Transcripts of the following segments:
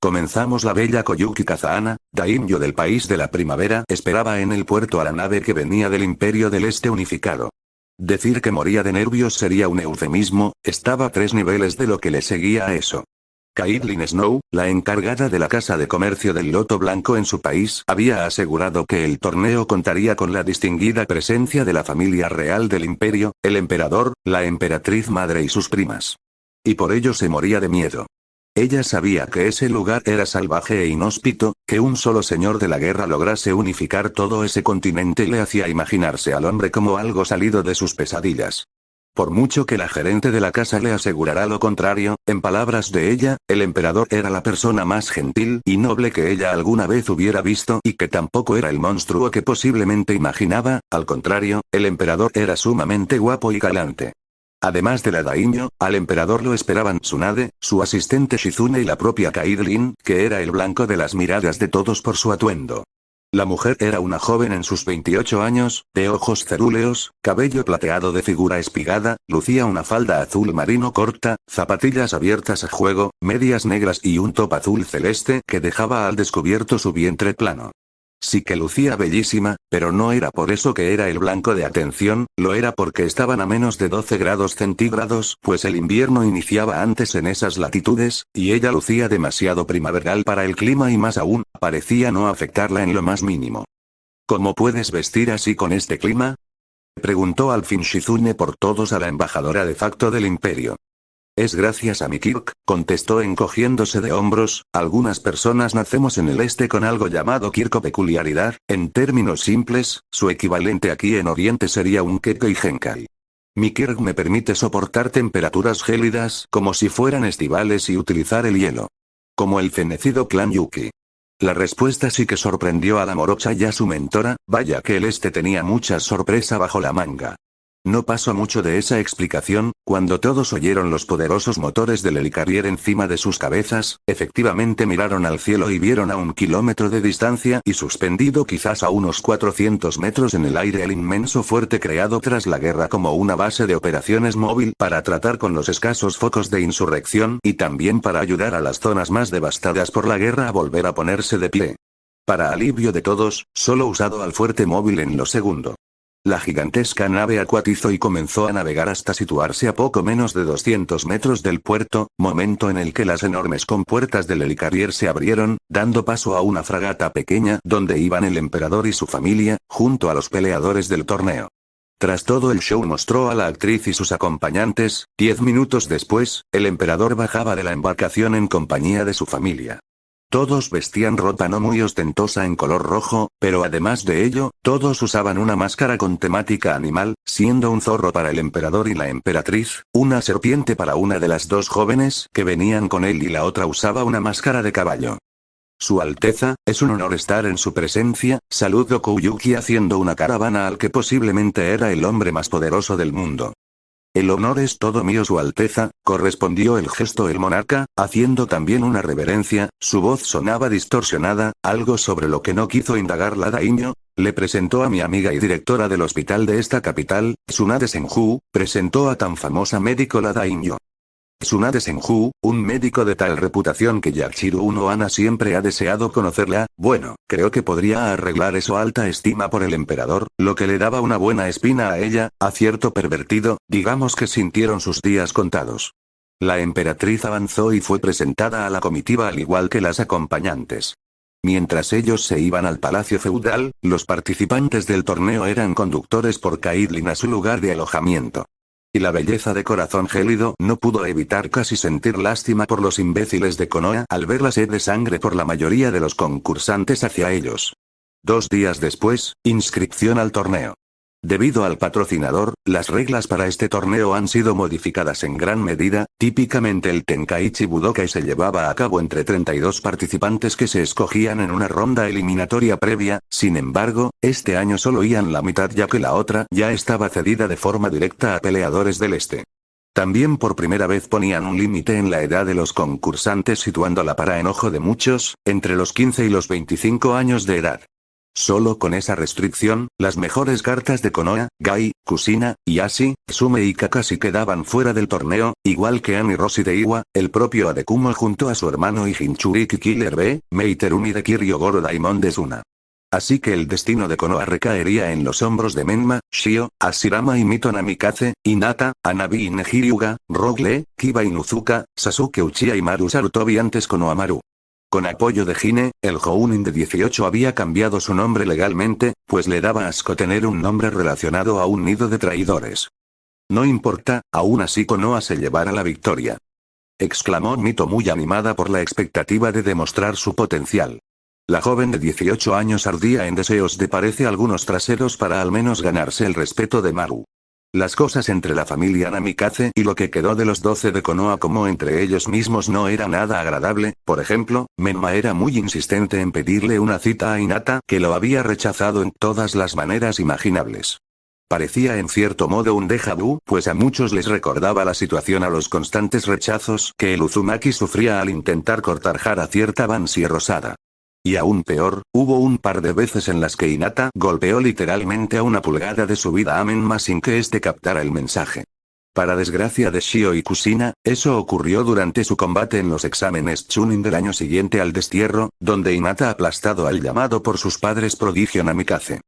Comenzamos. La bella Koyuki Kazahana, daimyo del país de la primavera, esperaba en el puerto a la nave que venía del Imperio del Este unificado. Decir que moría de nervios sería un eufemismo, estaba a 3 niveles de lo que le seguía a eso. Caitlin Snow, la encargada de la Casa de Comercio del Loto Blanco en su país, había asegurado que el torneo contaría con la distinguida presencia de la familia real del imperio, el emperador, la emperatriz madre y sus primas. Y por ello se moría de miedo. Ella sabía que ese lugar era salvaje e inhóspito, que un solo señor de la guerra lograse unificar todo ese continente le hacía imaginarse al hombre como algo salido de sus pesadillas. Por mucho que la gerente de la casa le asegurara lo contrario, en palabras de ella, el emperador era la persona más gentil y noble que ella alguna vez hubiera visto y que tampoco era el monstruo que posiblemente imaginaba, al contrario, el emperador era sumamente guapo y galante. Además de la daimyo, al emperador lo esperaban Tsunade, su asistente Shizune y la propia Caitlin, que era el blanco de las miradas de todos por su atuendo. La mujer era una joven en sus 28 años, de ojos cerúleos, cabello plateado de figura espigada, lucía una falda azul marino corta, zapatillas abiertas a juego, medias negras y un top azul celeste que dejaba al descubierto su vientre plano. Sí que lucía bellísima, pero no era por eso que era el blanco de atención, lo era porque estaban a menos de 12 grados centígrados, pues el invierno iniciaba antes en esas latitudes, y ella lucía demasiado primaveral para el clima y más aún, parecía no afectarla en lo más mínimo. ¿Cómo puedes vestir así con este clima?, preguntó al fin Shizune por todos a la embajadora de facto del imperio. Es gracias a mi Kirk, contestó encogiéndose de hombros, algunas personas nacemos en el este con algo llamado Kirk o peculiaridad, en términos simples, su equivalente aquí en Oriente sería un Kekkei Genkai. Mi Kirk me permite soportar temperaturas gélidas como si fueran estivales y utilizar el hielo. Como el fenecido clan Yuki. La respuesta sí que sorprendió a la morocha y a su mentora, vaya que el este tenía mucha sorpresa bajo la manga. No pasó mucho de esa explicación, cuando todos oyeron los poderosos motores del helicarrier encima de sus cabezas, efectivamente miraron al cielo y vieron a 1 kilómetro de distancia y suspendido quizás a unos 400 metros en el aire el inmenso fuerte creado tras la guerra como una base de operaciones móvil para tratar con los escasos focos de insurrección y también para ayudar a las zonas más devastadas por la guerra a volver a ponerse de pie. Para alivio de todos, solo usado al fuerte móvil en lo segundo. La gigantesca nave acuatizó y comenzó a navegar hasta situarse a poco menos de 200 metros del puerto, momento en el que las enormes compuertas del helicarrier se abrieron, dando paso a una fragata pequeña donde iban el emperador y su familia, junto a los peleadores del torneo. Tras todo el show mostró a la actriz y sus acompañantes, 10 minutos después, el emperador bajaba de la embarcación en compañía de su familia. Todos vestían ropa no muy ostentosa en color rojo, pero además de ello, todos usaban una máscara con temática animal, siendo un zorro para el emperador y la emperatriz, una serpiente para una de las dos jóvenes que venían con él y la otra usaba una máscara de caballo. Su Alteza, es un honor estar en su presencia, saludó Kouyuki haciendo una caravana al que posiblemente era el hombre más poderoso del mundo. El honor es todo mío, Su Alteza, correspondió el gesto el monarca, haciendo también una reverencia, su voz sonaba distorsionada, algo sobre lo que no quiso indagar la daimyo. Le presentó a mi amiga y directora del hospital de esta capital, Tsunade Senju, presentó a tan famosa médico la daimyo. Tsunade Senju, un médico de tal reputación que Yachiru Uno Hana siempre ha deseado conocerla, bueno, creo que podría arreglar eso alta estima por el emperador, lo que le daba una buena espina a ella, a cierto pervertido, digamos que sintieron sus días contados. La emperatriz avanzó y fue presentada a la comitiva al igual que las acompañantes. Mientras ellos se iban al palacio feudal, los participantes del torneo eran conductores por Caitlin a su lugar de alojamiento. Y la belleza de corazón gélido no pudo evitar casi sentir lástima por los imbéciles de Konoha al ver la sed de sangre por la mayoría de los concursantes hacia ellos. 2 días después, inscripción al torneo. Debido al patrocinador, las reglas para este torneo han sido modificadas en gran medida, típicamente el Tenkaichi Budokai se llevaba a cabo entre 32 participantes que se escogían en una ronda eliminatoria previa, sin embargo, este año solo iban la mitad ya que la otra ya estaba cedida de forma directa a peleadores del este. También por primera vez ponían un límite en la edad de los concursantes situándola para enojo de muchos, entre los 15 y los 25 años de edad. Solo con esa restricción, las mejores cartas de Konoha, Gai, Kusina, Yashi, Tsume y Kakashi quedaban fuera del torneo, igual que Ani Roshi de Iwa, el propio Adekumo junto a su hermano y Jinchuriki Killer B, Meiterumi de Kiryu Goro Daimon de Suna. Así que el destino de Konoha recaería en los hombros de Menma, Shio, Hashirama y Mito Namikaze, Hinata, Hanabi y Nejiryuga, Rogue Lee, Kiba Inuzuka, Sasuke Uchiha y Maru Sarutobi antes Konohamaru. Con apoyo de Hine, el Jounin de 18 había cambiado su nombre legalmente, pues le daba asco tener un nombre relacionado a un nido de traidores. No importa, aún así Konoha se llevará la victoria. Exclamó Mito muy animada por la expectativa de demostrar su potencial. La joven de 18 años ardía en deseos de parece algunos traseros para al menos ganarse el respeto de Maru. Las cosas entre la familia Namikaze y lo que quedó de los 12 de Konoha como entre ellos mismos no era nada agradable, por ejemplo, Menma era muy insistente en pedirle una cita a Hinata que lo había rechazado en todas las maneras imaginables. Parecía en cierto modo un déjà vu, pues a muchos les recordaba la situación a los constantes rechazos que el Uzumaki sufría al intentar cortar a cierta Banshee rosada. Y aún peor, hubo un par de veces en las que Hinata golpeó literalmente a una pulgada de su vida a Menma sin que éste captara el mensaje. Para desgracia de Shio y Kusina, eso ocurrió durante su combate en los exámenes Chunin del año siguiente al destierro, donde Hinata aplastado al llamado por sus padres prodigio Namikaze.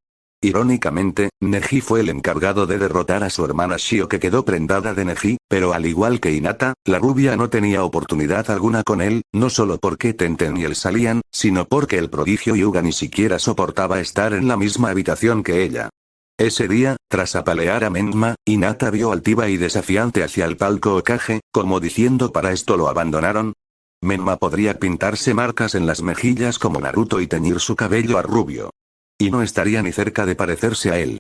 Irónicamente, Neji fue el encargado de derrotar a su hermana Shio que quedó prendada de Neji, pero al igual que Hinata, la rubia no tenía oportunidad alguna con él, no solo porque Tenten y él salían, sino porque el prodigio Hyuga ni siquiera soportaba estar en la misma habitación que ella. Ese día, tras apalear a Menma, Hinata vio altiva y desafiante hacia el palco Hokage, como diciendo ¿para esto lo abandonaron? Menma podría pintarse marcas en las mejillas como Naruto y teñir su cabello a rubio. Y no estaría ni cerca de parecerse a él.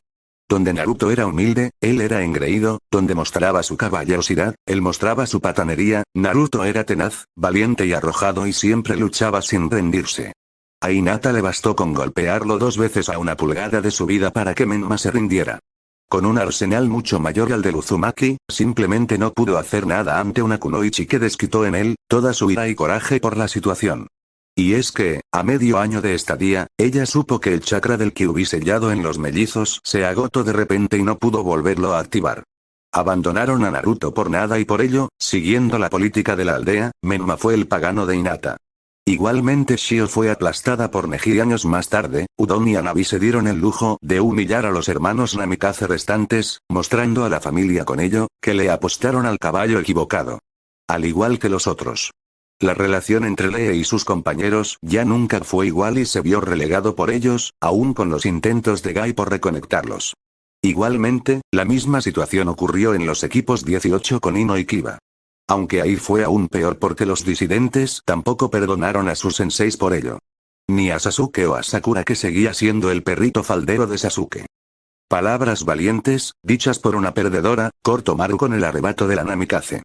Donde Naruto era humilde, él era engreído, donde mostraba su caballerosidad, él mostraba su patanería, Naruto era tenaz, valiente y arrojado y siempre luchaba sin rendirse. A Hinata le bastó con golpearlo 2 veces a una pulgada de su vida para que Menma se rindiera. Con un arsenal mucho mayor al del Uzumaki, simplemente no pudo hacer nada ante una kunoichi que desquitó en él toda su ira y coraje por la situación. Y es que, a medio año de estadía, ella supo que el chakra del Kyuubi sellado en los mellizos se agotó de repente y no pudo volverlo a activar. Abandonaron a Naruto por nada y por ello, siguiendo la política de la aldea, Menma fue el pagano de Hinata. Igualmente Shio fue aplastada por Neji años más tarde, Udon y Hanabi se dieron el lujo de humillar a los hermanos Namikaze restantes, mostrando a la familia con ello, que le apostaron al caballo equivocado. Al igual que los otros. La relación entre Lee y sus compañeros ya nunca fue igual y se vio relegado por ellos, aún con los intentos de Gai por reconectarlos. Igualmente, la misma situación ocurrió en los equipos 18 con Ino y Kiba. Aunque ahí fue aún peor porque los disidentes tampoco perdonaron a sus senseis por ello. Ni a Sasuke o a Sakura que seguía siendo el perrito faldero de Sasuke. Palabras valientes, dichas por una perdedora, cortó Maru con el arrebato de la Namikaze.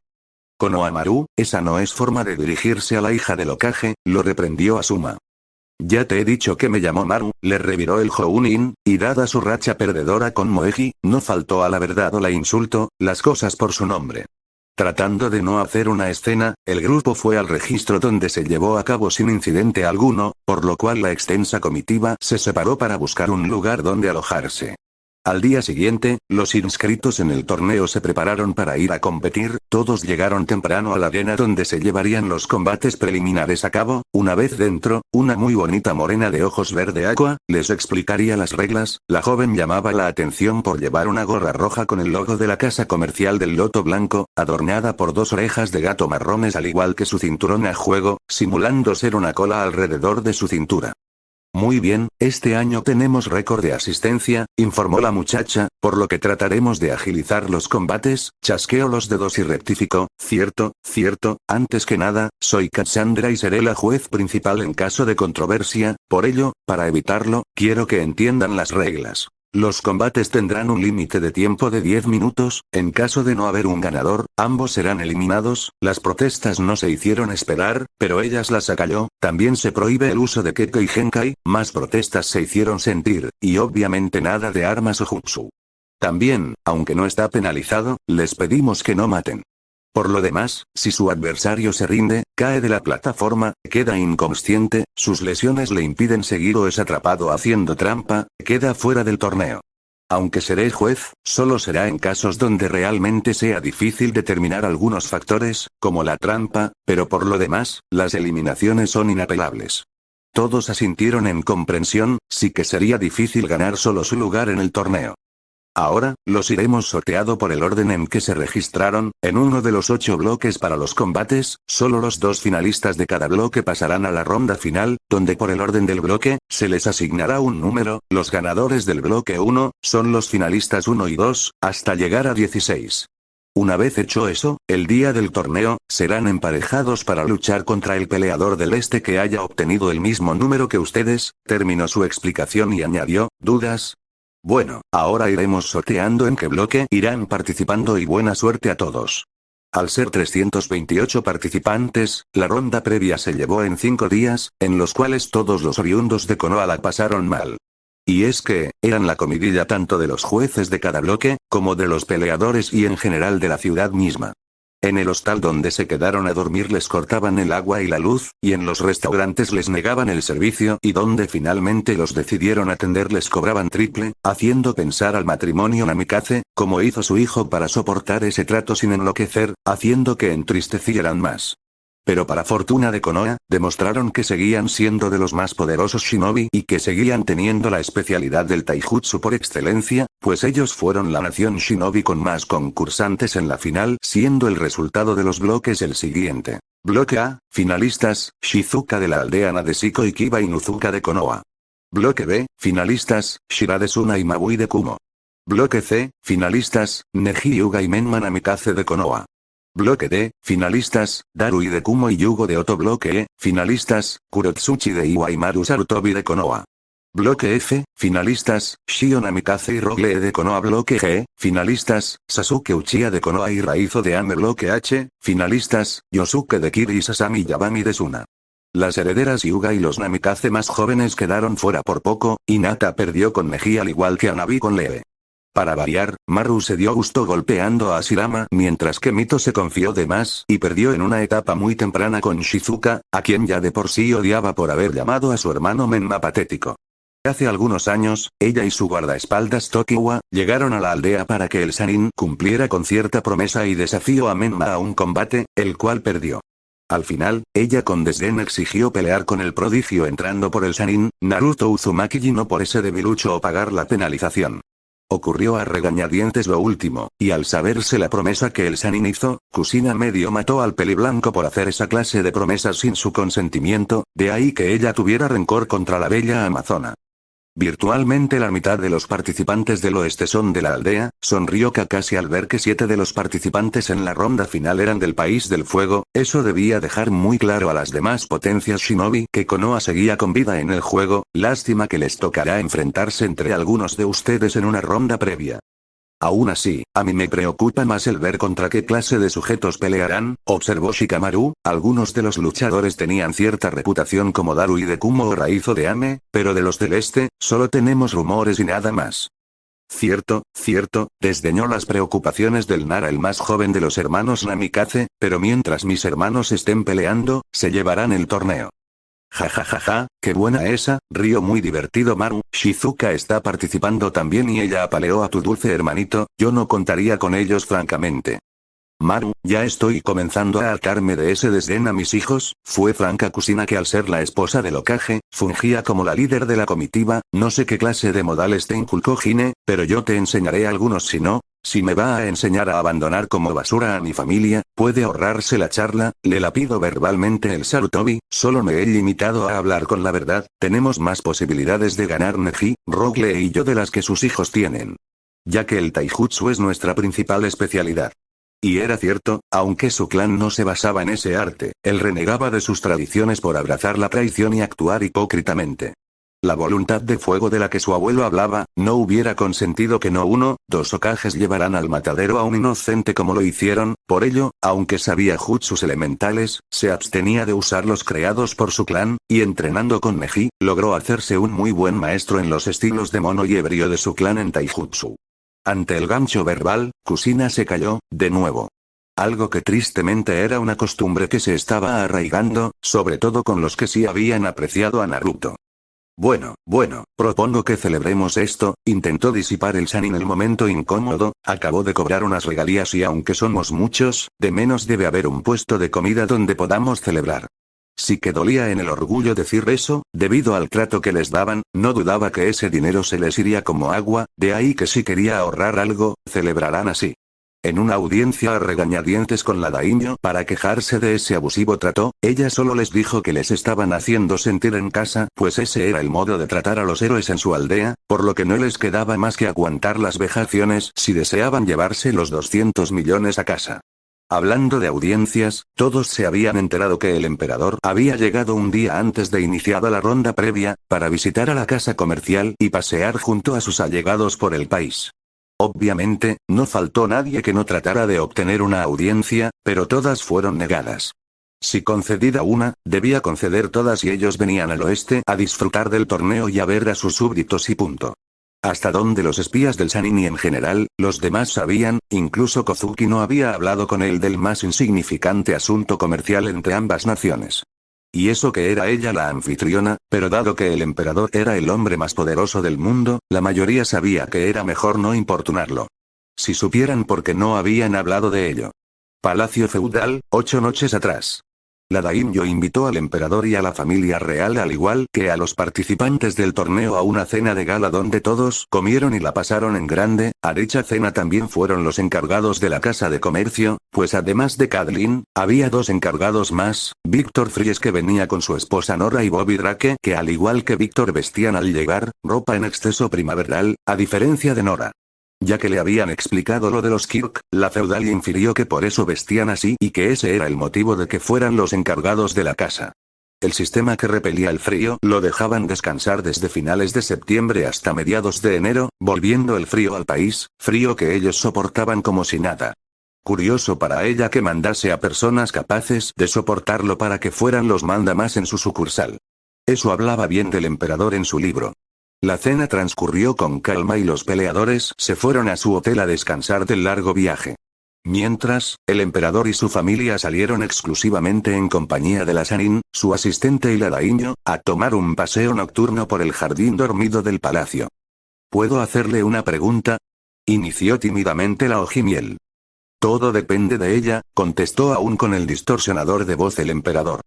Konohamaru, esa no es forma de dirigirse a la hija del Hokage, lo reprendió Asuma. Ya te he dicho que me llamó Maru, le reviró el Jounin, y dada su racha perdedora con Moeji, no faltó a la verdad o la insulto, las cosas por su nombre. Tratando de no hacer una escena, el grupo fue al registro donde se llevó a cabo sin incidente alguno, por lo cual la extensa comitiva se separó para buscar un lugar donde alojarse. Al día siguiente, los inscritos en el torneo se prepararon para ir a competir, todos llegaron temprano a la arena donde se llevarían los combates preliminares a cabo, una vez dentro, una muy bonita morena de ojos verde agua, les explicaría las reglas, la joven llamaba la atención por llevar una gorra roja con el logo de la casa comercial del Loto Blanco, adornada por 2 orejas de gato marrones al igual que su cinturón a juego, simulando ser una cola alrededor de su cintura. Muy bien, este año tenemos récord de asistencia, informó la muchacha, por lo que trataremos de agilizar los combates, chasqueó los dedos y rectificó, cierto, antes que nada, soy Cassandra y seré la juez principal en caso de controversia, por ello, para evitarlo, quiero que entiendan las reglas. Los combates tendrán un límite de tiempo de 10 minutos, en caso de no haber un ganador, ambos serán eliminados, las protestas no se hicieron esperar, pero ellas las acalló, también se prohíbe el uso de Keke y Genkai, más protestas se hicieron sentir, y obviamente nada de armas o jutsu. También, aunque no está penalizado, les pedimos que no maten. Por lo demás, si su adversario se rinde, cae de la plataforma, queda inconsciente, sus lesiones le impiden seguir o es atrapado haciendo trampa, queda fuera del torneo. Aunque seré juez, solo será en casos donde realmente sea difícil determinar algunos factores, como la trampa, pero por lo demás, las eliminaciones son inapelables. Todos asintieron en comprensión, sí que sería difícil ganar solo su lugar en el torneo. Ahora, los iremos sorteado por el orden en que se registraron, en uno de los 8 bloques para los combates, solo los 2 finalistas de cada bloque pasarán a la ronda final, donde por el orden del bloque, se les asignará un número, los ganadores del bloque 1, son los finalistas 1 y 2, hasta llegar a 16. Una vez hecho eso, el día del torneo, serán emparejados para luchar contra el peleador del este que haya obtenido el mismo número que ustedes, terminó su explicación y añadió, ¿dudas? Bueno, ahora iremos sorteando en qué bloque irán participando y buena suerte a todos. Al ser 328 participantes, la ronda previa se llevó en 5 días, en los cuales todos los oriundos de Konoha la pasaron mal. Y es que, eran la comidilla tanto de los jueces de cada bloque, como de los peleadores y en general de la ciudad misma. En el hostal donde se quedaron a dormir les cortaban el agua y la luz, y en los restaurantes les negaban el servicio y donde finalmente los decidieron atender les cobraban triple, haciendo pensar al matrimonio Namikaze, como hizo su hijo para soportar ese trato sin enloquecer, haciendo que entristecieran más. Pero para fortuna de Konoha, demostraron que seguían siendo de los más poderosos shinobi y que seguían teniendo la especialidad del taijutsu por excelencia, pues ellos fueron la nación shinobi con más concursantes en la final, siendo el resultado de los bloques el siguiente. Bloque A, finalistas, Shizuka de la aldea Nadeshiko y Kiba Inuzuka de Konoha. Bloque B, finalistas, Shira de Suna y Mabui de Kumo. Bloque C, finalistas, Neji Yuga y Menma Namikaze de Konoha. Bloque D, finalistas, Darui de Kumo y Yugo de Oto. Bloque E, finalistas, Kurotsuchi de Iwa y Maru Sarutobi de Konoha. Bloque F, finalistas, Shio Namikaze y Rogle de Konoha. Bloque G, finalistas, Sasuke Uchiha de Konoha y Raizo de Ame. Bloque H, finalistas, Yosuke de Kiri y Sasami Yabami de Suna. Las herederas Hyuga y los Namikaze más jóvenes quedaron fuera por poco, y Nata perdió con Neji al igual que Hanabi con Lee. Para variar, Maru se dio gusto golpeando a Ashirama, mientras que Mito se confió de más y perdió en una etapa muy temprana con Shizuka, a quien ya de por sí odiaba por haber llamado a su hermano Menma patético. Hace algunos años, ella y su guardaespaldas Tokiwa, llegaron a la aldea para que el Sannin cumpliera con cierta promesa y desafió a Menma a un combate, el cual perdió. Al final, ella con desdén exigió pelear con el prodigio entrando por el Sannin, Naruto Uzumaki y no por ese debilucho o pagar la penalización. Ocurrió a regañadientes lo último, y al saberse la promesa que el Sannin hizo, Kushina medio mató al peliblanco por hacer esa clase de promesas sin su consentimiento, de ahí que ella tuviera rencor contra la bella amazona. Virtualmente la mitad de los participantes del oeste son de la aldea, sonrió Kakashi al ver que 7 de los participantes en la ronda final eran del país del fuego, eso debía dejar muy claro a las demás potencias shinobi que Konoha seguía con vida en el juego, lástima que les tocará enfrentarse entre algunos de ustedes en una ronda previa. Aún así, a mí me preocupa más el ver contra qué clase de sujetos pelearán, observó Shikamaru. Algunos de los luchadores tenían cierta reputación como Darui de Kumo o Raizo de Ame, pero de los del este, solo tenemos rumores y nada más. Cierto, desdeñó las preocupaciones del Nara el más joven de los hermanos Namikaze, pero mientras mis hermanos estén peleando, se llevarán el torneo. Ja, qué buena esa, río muy divertido Maru, Shizuka está participando también y ella apaleó a tu dulce hermanito, yo no contaría con ellos francamente. Maru, ya estoy comenzando a hartarme de ese desdén a mis hijos, fue franca Kushina que al ser la esposa del Hokage, fungía como la líder de la comitiva, no sé qué clase de modales te inculcó Hine, pero yo te enseñaré algunos si no. Si me va a enseñar a abandonar como basura a mi familia, puede ahorrarse la charla, le la pido verbalmente el Sarutobi, solo me he limitado a hablar con la verdad, tenemos más posibilidades de ganar Neji, Rogle y yo de las que sus hijos tienen. Ya que el taijutsu es nuestra principal especialidad. Y era cierto, aunque su clan no se basaba en ese arte, él renegaba de sus tradiciones por abrazar la traición y actuar hipócritamente. La voluntad de fuego de la que su abuelo hablaba, no hubiera consentido que no 1, 2 Hokages llevaran al matadero a un inocente como lo hicieron, por ello, aunque sabía jutsus elementales, se abstenía de usar los creados por su clan, y entrenando con Neji, logró hacerse un muy buen maestro en los estilos de mono y ebrio de su clan en taijutsu. Ante el gancho verbal, Kushina se calló, de nuevo. algo que tristemente era una costumbre que se estaba arraigando, sobre todo con los que sí habían apreciado a Naruto. Bueno, propongo que celebremos esto, intentó disipar el Sannin el momento incómodo, acabó de cobrar unas regalías y aunque somos muchos, de menos debe haber un puesto de comida donde podamos celebrar. Sí que dolía en el orgullo decir eso, debido al trato que les daban, no dudaba que ese dinero se les iría como agua, de ahí que si quería ahorrar algo, celebrarán así. En una audiencia a regañadientes con la daimyo para quejarse de ese abusivo trato, ella solo les dijo que les estaban haciendo sentir en casa, pues ese era el modo de tratar a los héroes en su aldea, por lo que no les quedaba más que aguantar las vejaciones si deseaban llevarse los 200 millones a casa. Hablando de audiencias, todos se habían enterado que el emperador había llegado un día antes de iniciada la ronda previa, para visitar a la casa comercial y pasear junto a sus allegados por el país. Obviamente, no faltó nadie que no tratara de obtener una audiencia, pero todas fueron negadas. Si concedida una, debía conceder todas y ellos venían al oeste a disfrutar del torneo y a ver a sus súbditos y punto. Hasta donde los espías del Sannin y en general, los demás sabían, incluso Kozuki no había hablado con él del más insignificante asunto comercial entre ambas naciones. Y eso que era ella la anfitriona, pero dado que el emperador era el hombre más poderoso del mundo, la mayoría sabía que era mejor no importunarlo. Si supieran por qué no habían hablado de ello. Palacio feudal, 8 noches atrás. La daimyo invitó al emperador y a la familia real al igual que a los participantes del torneo a una cena de gala donde todos comieron y la pasaron en grande. A dicha cena también fueron los encargados de la casa de comercio, pues además de Kadlin, había dos encargados más, Víctor Fries que venía con su esposa Nora y Bobby Drake que al igual que Víctor vestían al llegar, ropa en exceso primaveral, a diferencia de Nora. Ya que le habían explicado lo de los Kirk, la feudal infirió que por eso vestían así y que ese era el motivo de que fueran los encargados de la casa. El sistema que repelía el frío lo dejaban descansar desde finales de septiembre hasta mediados de enero, volviendo el frío al país, frío que ellos soportaban como si nada. Curioso para ella que mandase a personas capaces de soportarlo para que fueran los mandamás en su sucursal. Eso hablaba bien del emperador en su libro. La cena transcurrió con calma y los peleadores se fueron a su hotel a descansar del largo viaje. Mientras, el emperador y su familia salieron exclusivamente en compañía de la Sannin, su asistente y la daimyo, a tomar un paseo nocturno por el jardín dormido del palacio. ¿Puedo hacerle una pregunta? Inició tímidamente la ojimiel. Todo depende de ella, contestó aún con el distorsionador de voz el emperador.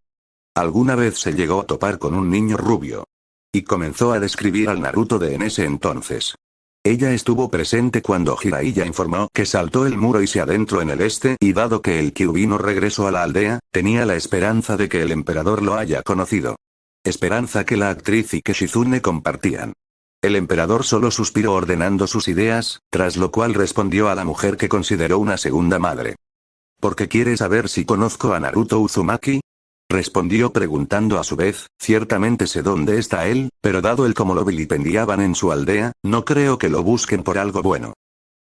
¿Alguna vez se llegó a topar con un niño rubio? Y comenzó a describir al Naruto de en ese entonces. Ella estuvo presente cuando Jiraiya informó que saltó el muro y se adentró en el este y dado que el Kyuubi no regresó a la aldea, tenía la esperanza de que el emperador lo haya conocido. Esperanza que la actriz y que Shizune compartían. El emperador solo suspiró ordenando sus ideas, tras lo cual respondió a la mujer que consideró una segunda madre. ¿Por qué quiere saber si conozco a Naruto Uzumaki? Respondió preguntando a su vez, ciertamente sé dónde está él, pero dado el cómo lo vilipendiaban en su aldea, no creo que lo busquen por algo bueno.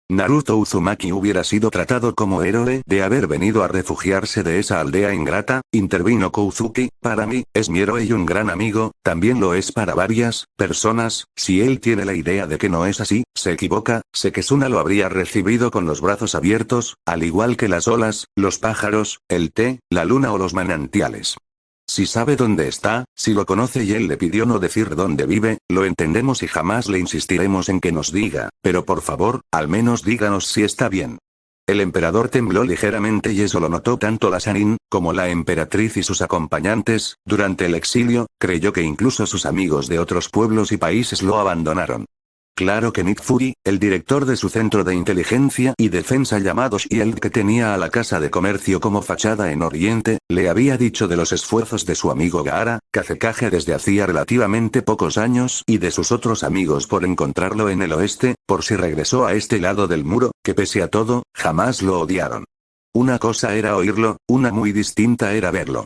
Naruto Uzumaki hubiera sido tratado como héroe de haber venido a refugiarse de esa aldea ingrata, intervino Kozuki, para mí, es mi héroe y un gran amigo, también lo es para varias personas, si él tiene la idea de que no es así, se equivoca, sé que Suna lo habría recibido con los brazos abiertos, al igual que las olas, los pájaros, el té, la luna o los manantiales. Si sabe dónde está, si lo conoce y él le pidió no decir dónde vive, lo entendemos y jamás le insistiremos en que nos diga, pero por favor, al menos díganos si está bien. El emperador tembló ligeramente y eso lo notó tanto la Sannin, como la emperatriz y sus acompañantes, durante el exilio, creyó que incluso sus amigos de otros pueblos y países lo abandonaron. Claro que Nick Fury, el director de su centro de inteligencia y defensa llamado Shield que tenía a la casa de comercio como fachada en Oriente, le había dicho de los esfuerzos de su amigo Gaara, Kazekage desde hacía relativamente pocos años y de sus otros amigos por encontrarlo en el oeste, por si regresó a este lado del muro, que pese a todo, jamás lo odiaron. Una cosa era oírlo, una muy distinta era verlo.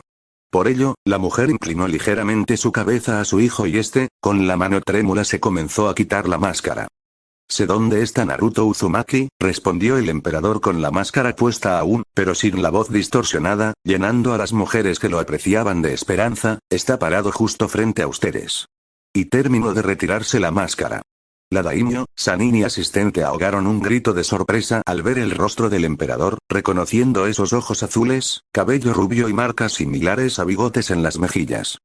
Por ello, la mujer inclinó ligeramente su cabeza a su hijo y este, con la mano trémula se comenzó a quitar la máscara. Sé dónde está Naruto Uzumaki, respondió el emperador con la máscara puesta aún, pero sin la voz distorsionada, llenando a las mujeres que lo apreciaban de esperanza, está parado justo frente a ustedes. Y terminó de retirarse la máscara. La daimyo, Sanin y asistente ahogaron un grito de sorpresa al ver el rostro del emperador, reconociendo esos ojos azules, cabello rubio y marcas similares a bigotes en las mejillas.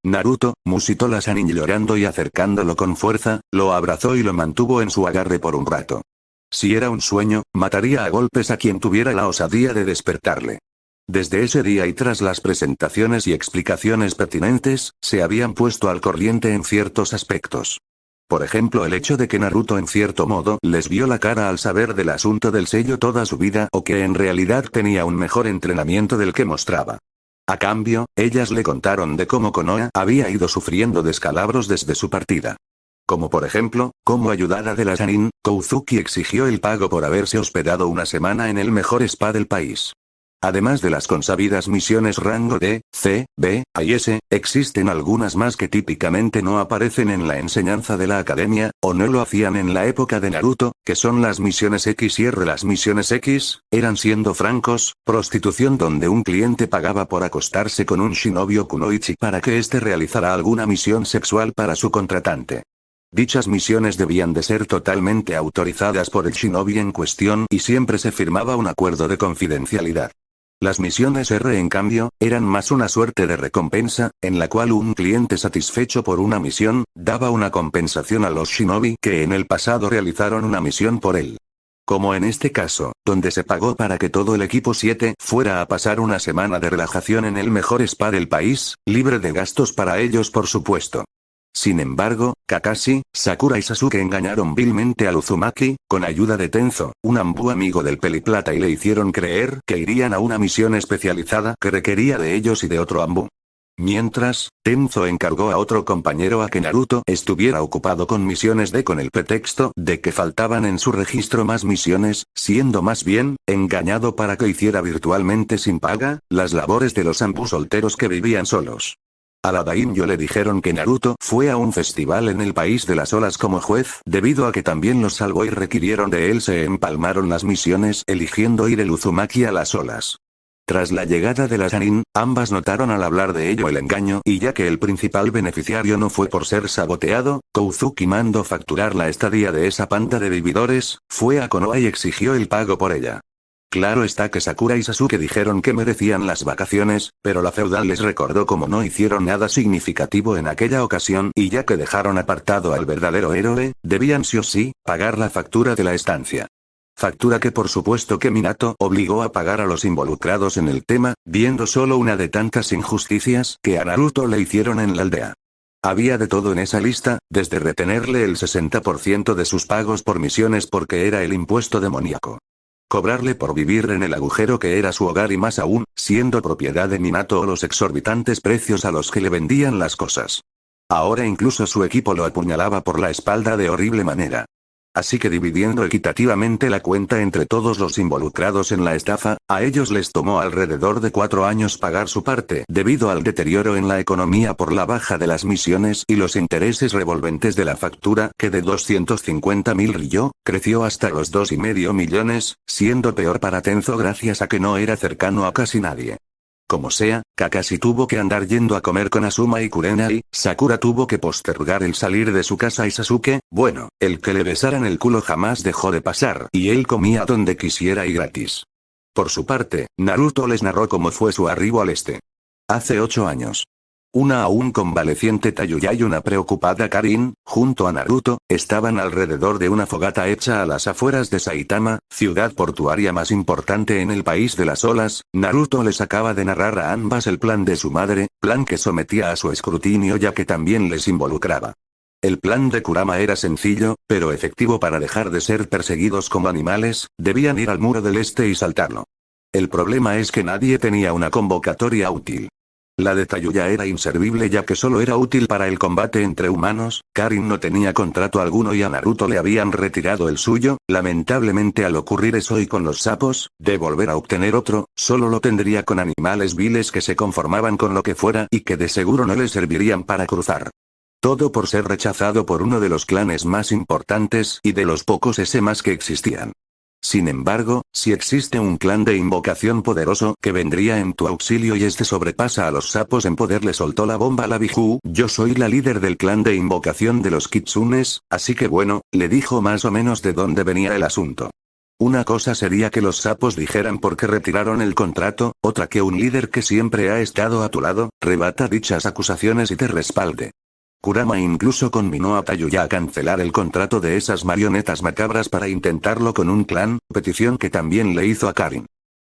Naruto, musitó la Sanin llorando y acercándolo con fuerza, lo abrazó y lo mantuvo en su agarre por un rato. Si era un sueño, mataría a golpes a quien tuviera la osadía de despertarle. Desde ese día y tras las presentaciones y explicaciones pertinentes, se habían puesto al corriente en ciertos aspectos. Por ejemplo, el hecho de que Naruto en cierto modo les vio la cara al saber del asunto del sello toda su vida o que en realidad tenía un mejor entrenamiento del que mostraba. A cambio, ellas le contaron de cómo Konoha había ido sufriendo descalabros desde su partida. Como por ejemplo, cómo ayudada de la Sanin, Kozuki exigió el pago por haberse hospedado una semana en el mejor spa del país. Además de las consabidas misiones rango D, C, B, A y S, existen algunas más que típicamente no aparecen en la enseñanza de la academia, o no lo hacían en la época de Naruto, que son las misiones X y R. Las misiones X, eran siendo francos, prostitución donde un cliente pagaba por acostarse con un shinobi o kunoichi para que éste realizara alguna misión sexual para su contratante. Dichas misiones debían de ser totalmente autorizadas por el shinobi en cuestión y siempre se firmaba un acuerdo de confidencialidad. Las misiones R en cambio, eran más una suerte de recompensa, en la cual un cliente satisfecho por una misión, daba una compensación a los shinobi que en el pasado realizaron una misión por él. Como en este caso, donde se pagó para que todo el equipo 7 fuera a pasar una semana de relajación en el mejor spa del país, libre de gastos para ellos por supuesto. Sin embargo, Kakashi, Sakura y Sasuke engañaron vilmente al Uzumaki, con ayuda de Tenzo, un Anbu amigo del Peliplata y le hicieron creer que irían a una misión especializada que requería de ellos y de otro Anbu. Mientras, Tenzo encargó a otro compañero a que Naruto estuviera ocupado con misiones D con el pretexto de que faltaban en su registro más misiones, siendo más bien, engañado para que hiciera virtualmente sin paga, las labores de los Anbu solteros que vivían solos. A la daimyo le dijeron que Naruto fue a un festival en el país de las olas como juez, debido a que también los salvó y requirieron de él. Se empalmaron las misiones eligiendo ir el Uzumaki a las olas. Tras la llegada de la Sanin, ambas notaron al hablar de ello el engaño y ya que el principal beneficiario no fue por ser saboteado, Kozuki mandó facturar la estadía de esa panda de vividores, fue a Konoha y exigió el pago por ella. Claro está que Sakura y Sasuke dijeron que merecían las vacaciones, pero la feudal les recordó como no hicieron nada significativo en aquella ocasión y ya que dejaron apartado al verdadero héroe, debían sí o sí, pagar la factura de la estancia. Factura que por supuesto que Minato obligó a pagar a los involucrados en el tema, viendo solo una de tantas injusticias que a Naruto le hicieron en la aldea. Había de todo en esa lista, desde retenerle el 60% de sus pagos por misiones porque era el impuesto demoníaco. Cobrarle por vivir en el agujero que era su hogar y más aún, siendo propiedad de Minato o los exorbitantes precios a los que le vendían las cosas. Ahora incluso su equipo lo apuñalaba por la espalda de horrible manera. Así que dividiendo equitativamente la cuenta entre todos los involucrados en la estafa, a ellos les tomó alrededor de 4 años pagar su parte debido al deterioro en la economía por la baja de las misiones y los intereses revolventes de la factura que de 250.000 ryō, creció hasta los 2,5 millones, siendo peor para Tenzo gracias a que no era cercano a casi nadie. Como sea, Kakashi tuvo que andar yendo a comer con Asuma y Kurenai, Sakura tuvo que postergar el salir de su casa y Sasuke, bueno, el que le besaran el culo jamás dejó de pasar y él comía donde quisiera y gratis. Por su parte, Naruto les narró cómo fue su arribo al este. Hace 8 años. Una aún convaleciente Tayuya y una preocupada Karin, junto a Naruto, estaban alrededor de una fogata hecha a las afueras de Saitama, ciudad portuaria más importante en el país de las olas. Naruto les acaba de narrar a ambas el plan de su madre, plan que sometía a su escrutinio ya que también les involucraba. El plan de Kurama era sencillo, pero efectivo para dejar de ser perseguidos como animales, debían ir al muro del este y saltarlo. El problema es que nadie tenía una convocatoria útil. La de Tayuya era inservible ya que solo era útil para el combate entre humanos, Karin no tenía contrato alguno y a Naruto le habían retirado el suyo, lamentablemente al ocurrir eso y con los sapos, de volver a obtener otro, solo lo tendría con animales viles que se conformaban con lo que fuera y que de seguro no le servirían para cruzar. Todo por ser rechazado por uno de los clanes más importantes y de los pocos ese más que existían. Sin embargo, si existe un clan de invocación poderoso que vendría en tu auxilio y este sobrepasa a los sapos en poder, le soltó la bomba a la Biju. Yo soy la líder del clan de invocación de los Kitsunes, así que bueno, le dijo más o menos de dónde venía el asunto. Una cosa sería que los sapos dijeran por qué retiraron el contrato, otra que un líder que siempre ha estado a tu lado, rebata dichas acusaciones y te respalde. Kurama incluso conminó a Tayuya a cancelar el contrato de esas marionetas macabras para intentarlo con un clan, petición que también le hizo a Karin.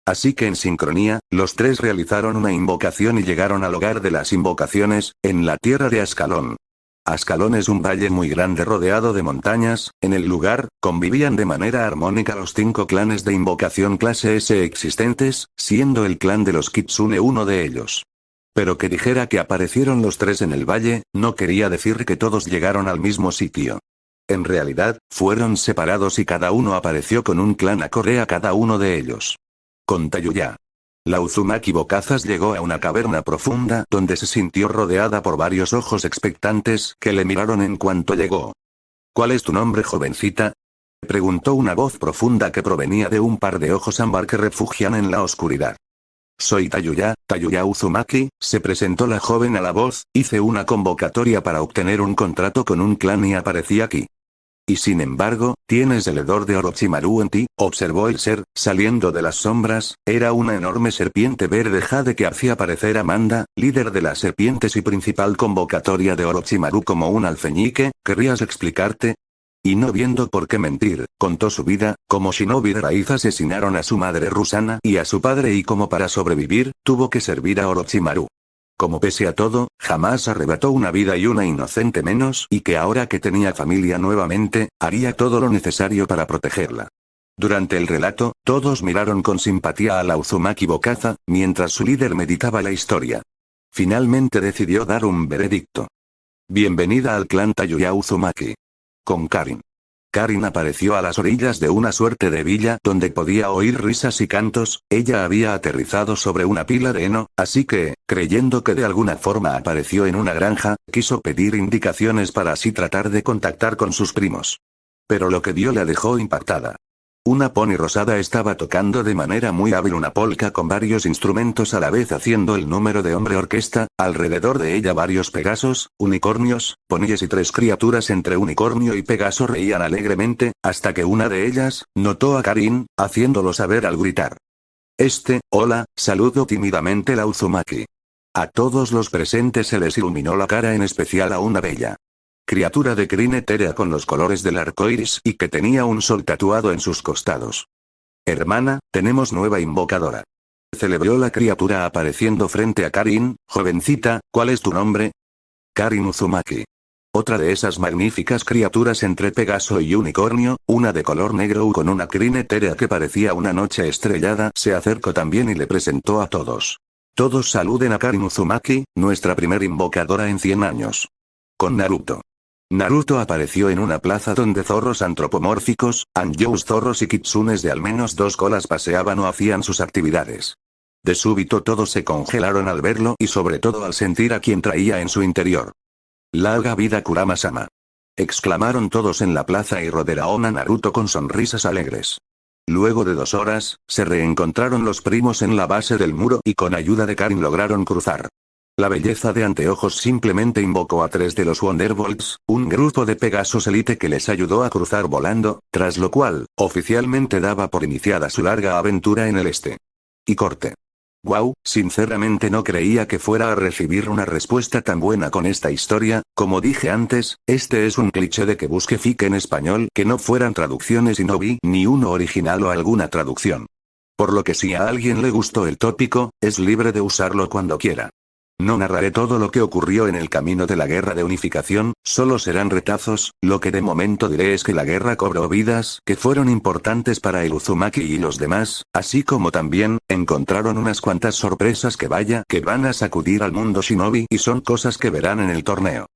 Así que en sincronía, los tres realizaron una invocación y llegaron al hogar de las invocaciones, en la tierra de Ascalón. Ascalón es un valle muy grande rodeado de montañas. En el lugar, convivían de manera armónica los 5 clanes de invocación clase S existentes, siendo el clan de los Kitsune uno de ellos. Pero que dijera que aparecieron los 3 en el valle, no quería decir que todos llegaron al mismo sitio. En realidad, fueron separados y cada uno apareció con un clan acorde a cada uno de ellos. Con Tayuya. La Uzumaki Bokazas llegó a una caverna profunda donde se sintió rodeada por varios ojos expectantes que le miraron en cuanto llegó. ¿Cuál es tu nombre, jovencita?, preguntó una voz profunda que provenía de un par de ojos ámbar que refugian en la oscuridad. Soy Tayuya Uzumaki, se presentó la joven a la voz. Hice una convocatoria para obtener un contrato con un clan y aparecí aquí. Y sin embargo, tienes el hedor de Orochimaru en ti, observó el ser, saliendo de las sombras. Era una enorme serpiente verde jade que hacía parecer a Amanda, líder de las serpientes y principal convocatoria de Orochimaru, como un alfeñique. ¿Querrías explicarte? Y no viendo por qué mentir, contó su vida, como shinobi de raíz asesinaron a su madre Rusana y a su padre y como para sobrevivir, tuvo que servir a Orochimaru. Como pese a todo, jamás arrebató una vida y una inocente menos, y que ahora que tenía familia nuevamente, haría todo lo necesario para protegerla. Durante el relato, todos miraron con simpatía a la Uzumaki Bokaza, mientras su líder meditaba la historia. Finalmente decidió dar un veredicto. Bienvenida al clan Tayuya Uzumaki. Con Karin. Karin apareció a las orillas de una suerte de villa donde podía oír risas y cantos. Ella había aterrizado sobre una pila de heno, así que, creyendo que de alguna forma apareció en una granja, quiso pedir indicaciones para así tratar de contactar con sus primos. Pero lo que vio la dejó impactada. Una pony rosada estaba tocando de manera muy hábil una polka con varios instrumentos a la vez haciendo el número de hombre orquesta. Alrededor de ella varios pegasos, unicornios, ponillas y 3 criaturas entre unicornio y pegaso reían alegremente, hasta que una de ellas, notó a Karin, haciéndolo saber al gritar. Hola, saludó tímidamente la Uzumaki. A todos los presentes se les iluminó la cara, en especial a una bella criatura de crin etérea con los colores del arco iris y que tenía un sol tatuado en sus costados. Hermana, tenemos nueva invocadora. Celebró la criatura apareciendo frente a Karin. Jovencita, ¿cuál es tu nombre? Karin Uzumaki. Otra de esas magníficas criaturas entre Pegaso y unicornio, una de color negro con una crin etérea que parecía una noche estrellada, se acercó también y le presentó a todos. Todos saluden a Karin Uzumaki, nuestra primer invocadora en 100 años. Con Naruto. Naruto apareció en una plaza donde zorros antropomórficos, anjous zorros y kitsunes de al menos 2 colas paseaban o hacían sus actividades. De súbito todos se congelaron al verlo y sobre todo al sentir a quien traía en su interior. «Larga vida Kurama-sama», exclamaron todos en la plaza y rodearon a Naruto con sonrisas alegres. Luego de 2 horas, se reencontraron los primos en la base del muro y con ayuda de Karin lograron cruzar. La belleza de Anteojos simplemente invocó a 3 de los Wonderbolts, un grupo de Pegasos Elite que les ayudó a cruzar volando, tras lo cual, oficialmente daba por iniciada su larga aventura en el este. Y corte. Wow, sinceramente no creía que fuera a recibir una respuesta tan buena con esta historia. Como dije antes, este es un cliché de que busque fic en español que no fueran traducciones y no vi ni uno original o alguna traducción. Por lo que si a alguien le gustó el tópico, es libre de usarlo cuando quiera. No narraré todo lo que ocurrió en el camino de la guerra de unificación, solo serán retazos. Lo que de momento diré es que la guerra cobró vidas que fueron importantes para el Uzumaki y los demás, así como también, encontraron unas cuantas sorpresas que vaya que van a sacudir al mundo shinobi y son cosas que verán en el torneo.